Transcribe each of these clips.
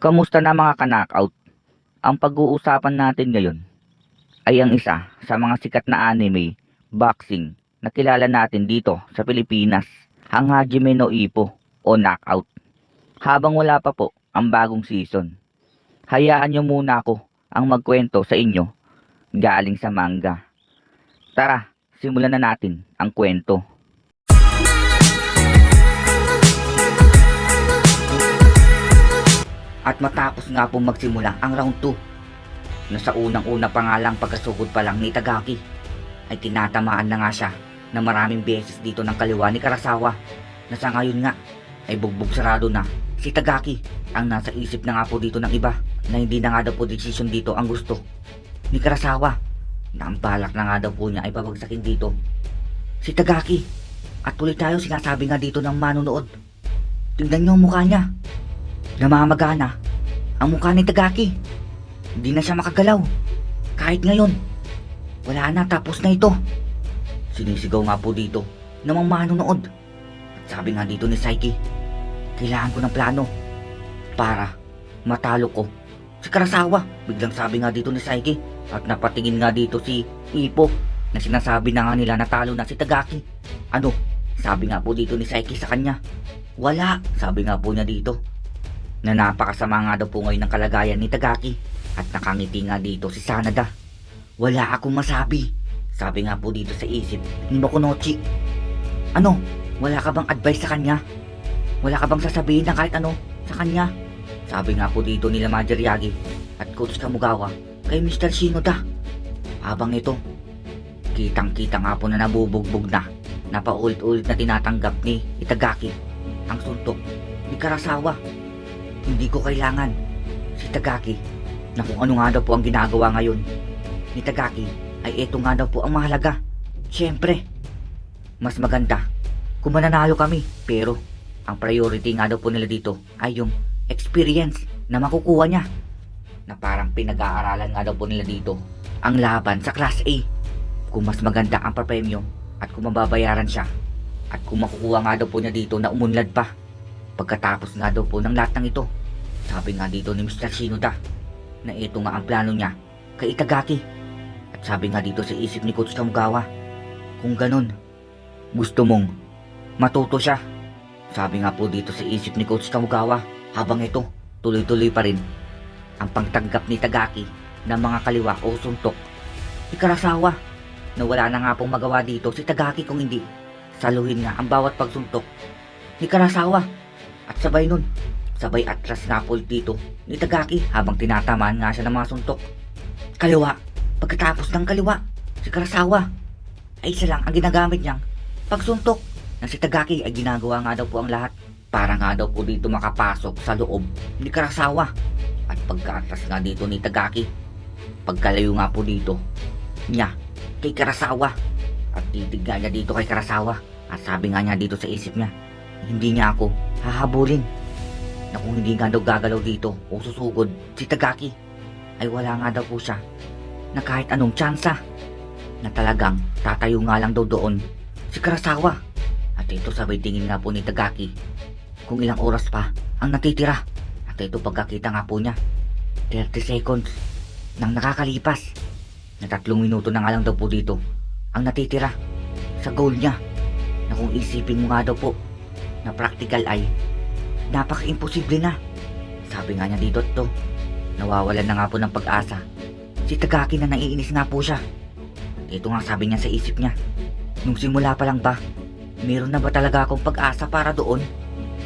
Kamusta na mga ka-knockout? Ang pag-uusapan natin ngayon ay ang isa sa mga sikat na anime, boxing, na kilala natin dito sa Pilipinas, ang Hajime no Ippo o Knockout. Habang wala pa po ang bagong season, hayaan nyo muna ako ang magkwento sa inyo galing sa manga. Tara, simulan na natin ang kwento. At matapos nga po magsimula ang round 2, na sa unang-una pa nga lang pagkasugod pa lang ni Tagaki, ay tinatamaan na nga siya na maraming beses dito ng kaliwa ni Karasawa, na sa ngayon nga ay bugbog sarado na si Tagaki. Ang nasa isip na nga po dito ng iba na hindi na nga daw po decision dito ang gusto ni Karasawa, na ang balak na nga daw po niya ay babagsakin dito si Tagaki. At tuloy tayo sinasabi nga dito ng manonood, tingnan nyo ang mukha niya, namamagana ang mukha ni Tagaki. Hindi na siya makagalaw. Kahit ngayon, wala na, tapos na ito. Sinisigaw nga po dito ng mga manonood. At sabi nga dito ni Saiki, kailangan ko ng plano para matalo ko si Karasawa. Biglang sabi nga dito ni Saiki, at napatingin nga dito si Ippo, na sinasabi na nga nila natalo na si Tagaki. Ano? Sabi nga po dito ni Saiki sa kanya, wala. Sabi nga po niya dito na napakasama nga daw po ngayon ng kalagayan ni Tagaki. At nakangiti nga dito si Sanada. Wala akong masabi, sabi nga po dito sa isip ni Mokunochi. Ano? Wala ka bang advice sa kanya? Wala ka bang sasabihin na kahit ano sa kanya? Sabi nga po dito nila Major Yagi at Coach Kamugawa kay Mr. Shinoda. Habang ito, kitang-kita nga po na nabubugbog na paulit-ulit na tinatanggap ni Itagaki ang suntok ni Karasawa. Hindi ko kailangan si Tagaki, na kung ano nga daw po ang ginagawa ngayon ni Tagaki ay ito nga daw po ang mahalaga. Siyempre, mas maganda kung mananalo kami, pero ang priority nga daw po nila dito ay yung experience na makukuha niya, na parang pinag-aaralan nga daw po nila dito ang laban sa Class A. Kung mas maganda ang papremyo at kung mababayaran siya, at kung makukuha nga daw po niya dito na umunlad pa pagkatapos nga daw po ng lahat ng ito. Sabi nga dito ni Mr. Shinoda na ito nga ang plano niya kay Itagaki. At sabi nga dito sa isip ni Coach Kamugawa, kung ganun, gusto mong matuto siya. Sabi nga po dito sa isip ni Coach Kamugawa, habang ito tuloy-tuloy pa rin ang pagtanggap ni Tagaki ng mga kaliwa o suntok ni Karasawa, na wala na nga pong magawa dito si Tagaki kung hindi saluhin nga ang bawat pagsuntok ni Karasawa. At sabay nun, sabay atras nga po dito ni Tagaki habang tinatamaan nga siya ng mga suntok. Kaliwa, pagkatapos ng kaliwa, si Karasawa ay isa lang ang ginagamit niyang pagsuntok, na si Tagaki ay ginagawa nga daw po ang lahat para nga daw po dito makapasok sa loob ni Karasawa. At pagkaatras nga dito ni Tagaki, pagkalayo nga po dito niya kay Karasawa, at titig nga niya dito kay Karasawa, at sabi nga niya dito sa isip niya, hindi niya ako hahabulin, na kung hindi nga daw gagalaw dito o susugod si Tagaki ay wala nga daw po siya na kahit anong tsansa, na talagang tatayo nga lang daw doon si Karasawa. At ito sabay tingin nga po ni Tagaki kung ilang oras pa ang natitira. At ito pagkakita nga po niya, 30 seconds nang nakakalipas, na 3 minuto na nga lang daw po dito ang natitira sa goal niya, na kung isipin mo nga daw po na practical ay napaka-imposible na. Sabi nga niya dito to, nawawalan na nga po ng pag-asa si Tagaki, na naiinis nga po siya. At ito nga sabi niya sa isip niya, nung simula pa lang ba, meron na ba talaga akong pag-asa para doon?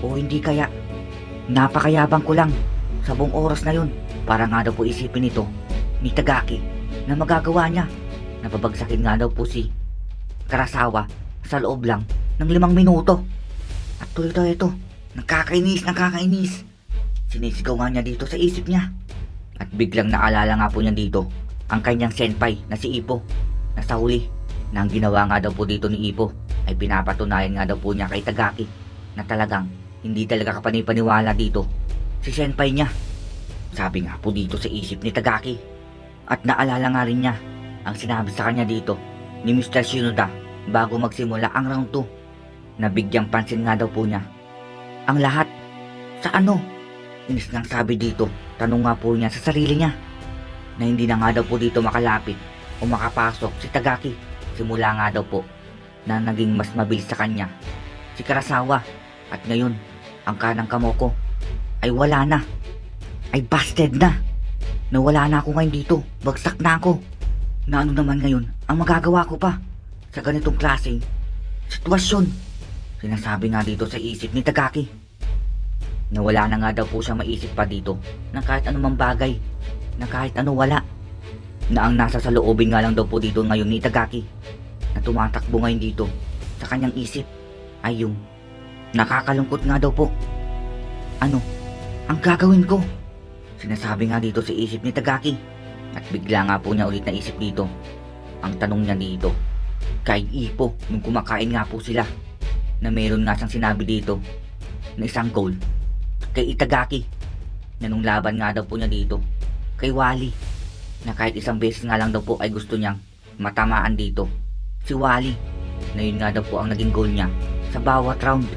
O hindi kaya napakayabang ko lang sa buong oras na yun para nga daw po isipin ito ni Tagaki na magagawa niya na babagsakin nga daw po si Karasawa sa loob lang ng 5 minuto. At tuloy tayo ito, nakakainis. Sinisigaw nga niya dito sa isip niya. At biglang naalala nga po niya dito ang kanyang senpai na si Ippo, na sa huli na ang ginawa nga daw po dito ni Ippo ay pinapatunayan nga daw po niya kay Tagaki na talagang hindi talaga kapanipaniwala dito si senpai niya. Sabi nga po dito sa isip ni Tagaki. At naalala nga rin niya ang sinabi sa kanya dito ni Mr. Shinoda bago magsimula ang round 2, na bigyang pansin nga daw po niya ang lahat sa Inis ngang sabi dito, tanong nga po niya sa sarili niya na hindi na nga daw po dito makalapit o makapasok si Tagaki. Simula nga daw po na naging mas mabilis sa kanya si Karasawa, at ngayon ang kanang kamao ko ay wala na, ay busted na. Nawala na ako ngayon dito, bagsak na ako. Na ano naman ngayon ang magagawa ko pa sa ganitong klaseng sitwasyon? Sinasabi nga dito sa isip ni Tagaki na wala na nga daw po siya maisip pa dito na kahit anumang bagay, na kahit ano wala. Na ang nasa sa loobin nga lang daw po dito ngayon ni Tagaki na tumatakbo ngayon dito sa kanyang isip ay yung nakakalungkot nga daw po. Ano ang gagawin ko? Sinasabi nga dito sa isip ni Tagaki, at bigla nga po niya ulit naisip dito. Ang tanong niya dito kay Ipo nung kumakain nga po sila, na meron nga siyang sinabi dito na isang goal kay Itagaki, na nung laban nga daw po niya dito kay Wally, na kahit isang beses nga lang daw po ay gusto niyang matamaan dito si Wally, na yun nga daw po ang naging goal niya sa bawat round.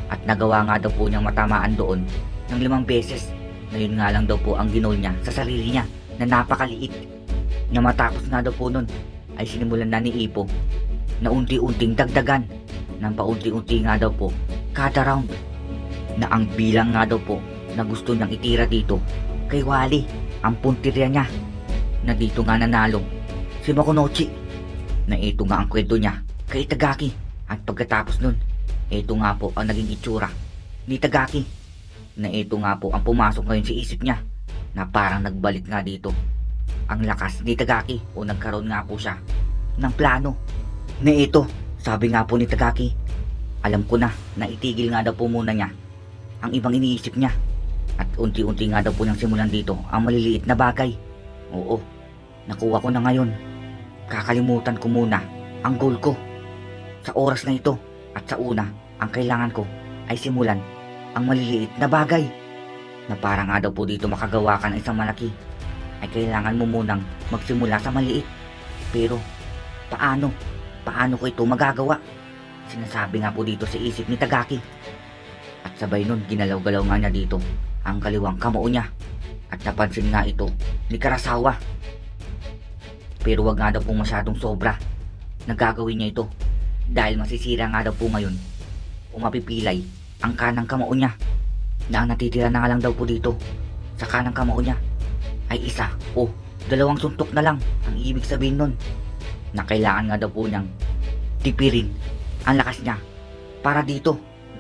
At nagawa nga daw po niyang matamaan doon ng 5 beses, na yun nga lang daw po ang ginol niya sa sarili niya na napakaliit. Na matapos nga daw po nun ay sinimulan na ni Ipo na unti-unting dagdagan ng paunti-unti nga daw po kada round, na ang bilang nga daw po na gusto niyang itira dito kay Wally, ang puntirya niya, na dito nga nanalo si Makunochi, na ito nga ang kwento niya kay Itagaki. At pagkatapos nun, ito nga po ang naging itsura ni Itagaki, na ito nga po ang pumasok ngayon sa isip niya, na parang nagbalik nga dito ang lakas ni Itagaki, o nagkaroon nga po siya ng plano na ito. Sabi nga po ni Itagaki, alam ko na itigil nga daw po muna niya ang ibang iniisip niya, at unti-unti nga daw po niyang simulan dito ang maliliit na bagay. Oo, nakuha ko na ngayon. Kakalimutan ko muna ang goal ko sa oras na ito, at sa una, ang kailangan ko ay simulan ang maliliit na bagay, na para nga daw po dito makagawa ka ng isang malaki ay kailangan mo munang magsimula sa maliit. Pero paano ko ito magagawa? Sinasabi nga po dito sa isip ni Tagaki, at sabay nun ginalaw-galaw nga niya dito ang kaliwang kamao niya, at napansin nga ito ni Karasawa. Pero wag nga daw po masyadong sobra na gagawin niya ito, dahil masisira nga daw po ngayon o mapipilay ang kanang kamao niya, na ang natitira na nga lang daw po dito sa kanang kamao niya ay 1 o 2 suntok na lang. Ang ibig sabihin nun na kailangan nga daw po niyang tipirin ang lakas niya para dito,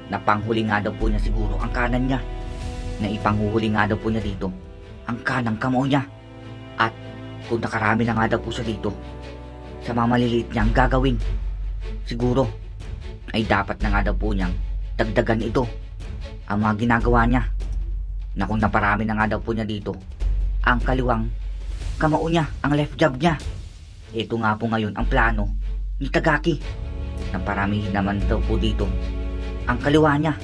na panghuli nga daw po niya siguro ang kanan niya, na ipanghuhuli nga daw po niya dito ang kanang kamao niya. At kung nakarami na nga daw po siya dito sa mga maliliit niyang gagawin, siguro ay dapat na nga daw po niyang dagdagan ito ang mga ginagawa niya, na kung naparami na nga daw po niya dito ang kaliwang kamao niya, ang left jab niya, ito nga po ngayon ang plano ni Tagaki, na paramihin naman daw po dito ang kaliwa niya.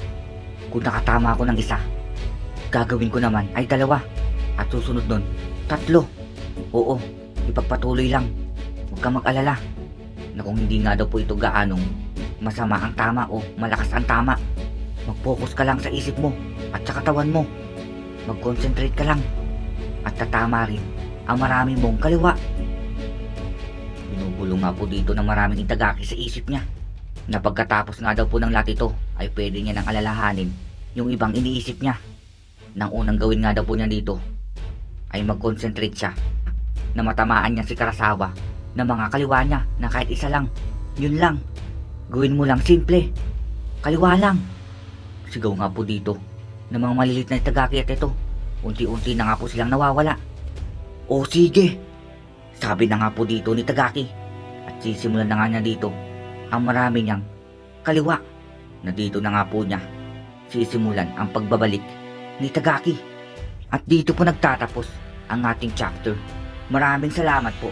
Kung nakatama ako ng 1, gagawin ko naman ay 2, at susunod nun 3. Oo, ipagpatuloy lang, huwag kang mag-alala na kung hindi nga daw po ito gaanong masama ang tama o malakas ang tama, mag-focus ka lang sa isip mo at sa katawan mo, mag-concentrate ka lang, at tatama rin ang marami mong kaliwa. Binubulong nga po dito ng maraming Itagaki sa isip niya, na pagkatapos nga daw po ng lahat ito ay pwede niya nang alalahanin yung ibang iniisip niya. Nang unang gawin nga daw po niya dito ay mag-concentrate siya na matamaan niya si Karasawa na mga kaliwa niya, na kahit 1 lang, yun lang, gawin mo lang simple, kaliwa lang. Sigaw nga po dito ng mga malilit na Itagaki, at ito unti-unti na nga po silang nawawala. O sige, sabi na nga po dito ni Tagaki, at sisimulan na nga niya dito ang marami niyang kaliwa, na dito na nga po niya sisimulan ang pagbabalik ni Tagaki. At dito po nagtatapos ang ating chapter. Maraming salamat po